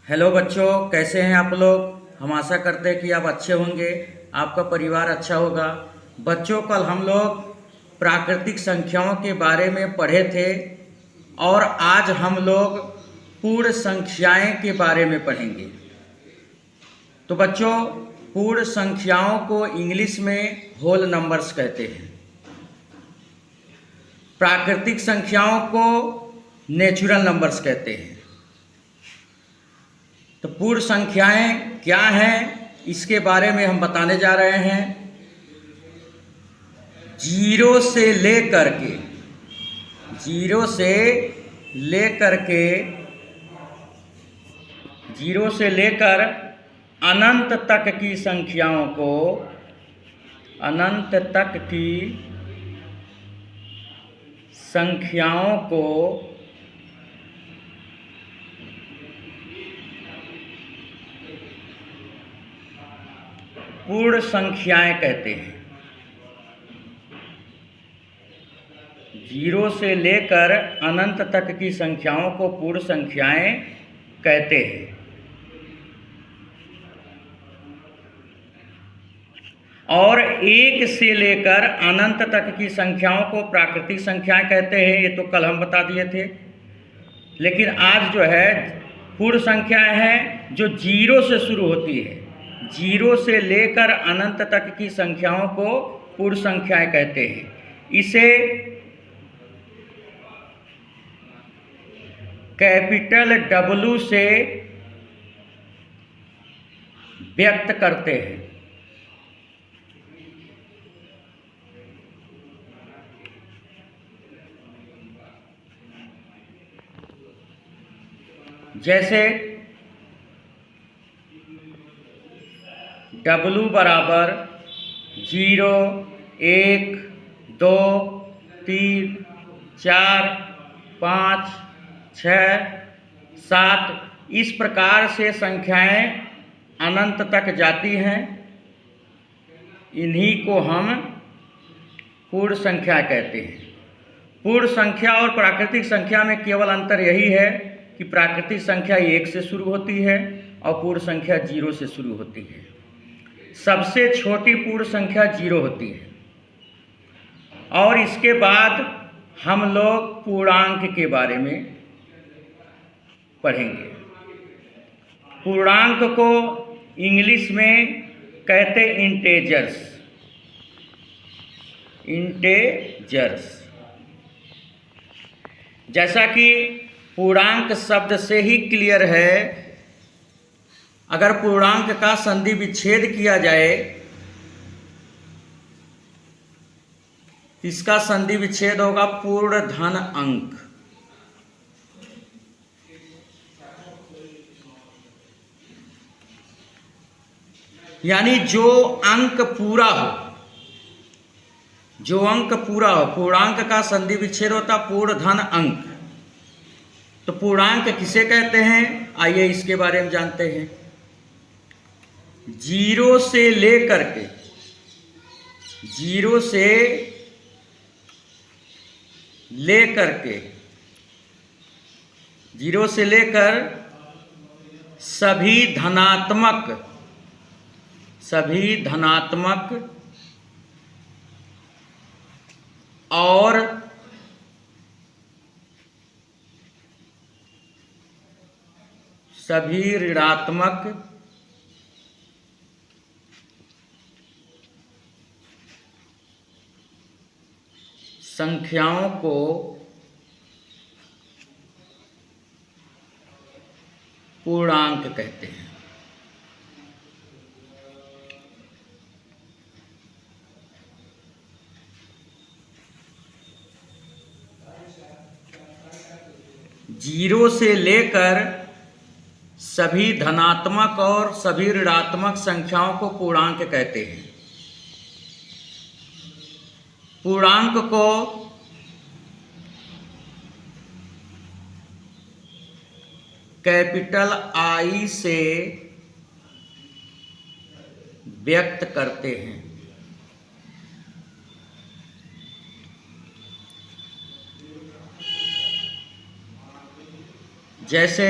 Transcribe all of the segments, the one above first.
Hello बच्चों, कैसे हैं आप लोग। हम आशा करते हैं कि आप अच्छे होंगे, आपका परिवार अच्छा होगा। बच्चों, कल हम लोग प्राकृतिक संख्याओं के बारे में पढ़े थे और आज हम लोग पूर्ण संख्याएं के बारे में पढ़ेंगे। तो बच्चों, पूर्ण संख्याओं को इंग्लिश में होल नंबर्स कहते हैं। प्राकृतिक संख्याओं को नेचुरल नंबर्स कहते हैं। तो पूर्ण संख्याएं क्या हैं, इसके बारे में हम बताने जा रहे हैं। जीरो से लेकर के जीरो से लेकर के जीरो से लेकर अनंत तक की संख्याओं को अनंत तक की संख्याओं को पूर्ण संख्याएं कहते हैं। जीरो से लेकर अनंत तक की संख्याओं को पूर्ण संख्याएं कहते हैं। और एक से लेकर अनंत तक की संख्याओं को प्राकृतिक संख्याएं कहते हैं। ये तो कल हम बता दिए थे। लेकिन आज जो है पूर्ण संख्याएं हैं जो जीरो से शुरू होती है। जीरो से लेकर अनंत तक की संख्याओं को पूर्ण संख्याएं कहते हैं। इसे कैपिटल डब्ल्यू से व्यक्त करते हैं। जैसे W बराबर 0, 1, 2, 3, 4, 5, 6, 7 इस प्रकार से संख्याएं अनंत तक जाती हैं। इन्हीं को हम पूर्ण संख्या कहते हैं। पूर्ण संख्या और प्राकृतिक संख्या में केवल अंतर यही है कि प्राकृतिक संख्या 1 से शुरू होती है और पूर्ण संख्या 0 से शुरू होती है। सबसे छोटी पूर्ण संख्या 0 होती है। और इसके बाद हम लोग पूर्णांक के बारे में पढ़ेंगे। पूर्णांक को इंग्लिश में कहते इंटेजर्स। जैसा कि पूर्णांक शब्द से ही क्लियर है, अगर पूर्णांक का संधि विच्छेद किया जाए, इसका संधि विच्छेद होगा पूर्ण धन अंक। यानी जो अंक पूरा हो, पूर्णांक का संधि विच्छेद होता पूर्ण धन अंक। तो पूर्णांक किसे कहते हैं, आइए इसके बारे में जानते हैं। जीरो से लेकर सभी धनात्मक और सभी ऋणात्मक संख्याओं को पूर्णांक कहते हैं। जीरो से लेकर सभी धनात्मक और सभी ऋणात्मक संख्याओं को पूर्णांक कहते हैं। पूर्णांक को कैपिटल I से व्यक्त करते हैं। जैसे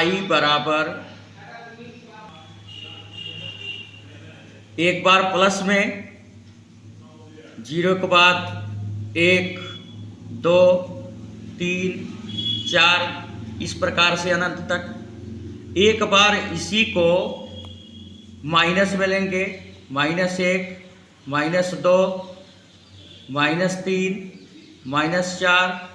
i बराबर एक बार प्लस में 0 के बाद 1, 2, 3, 4 इस प्रकार से अनंत तक। एक बार इसी को माइनस में लेंगे, -1, -2, -3, -4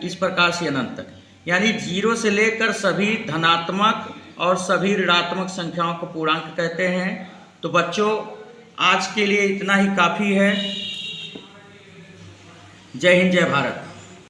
इस प्रकार से अनंत तक। यानी 0 से लेकर सभी धनात्मक और सभी ऋणात्मक संख्याओं को पूर्णांक कहते हैं। तो बच्चों आज के लिए इतना ही काफ़ी है। जय हिंद, जय भारत।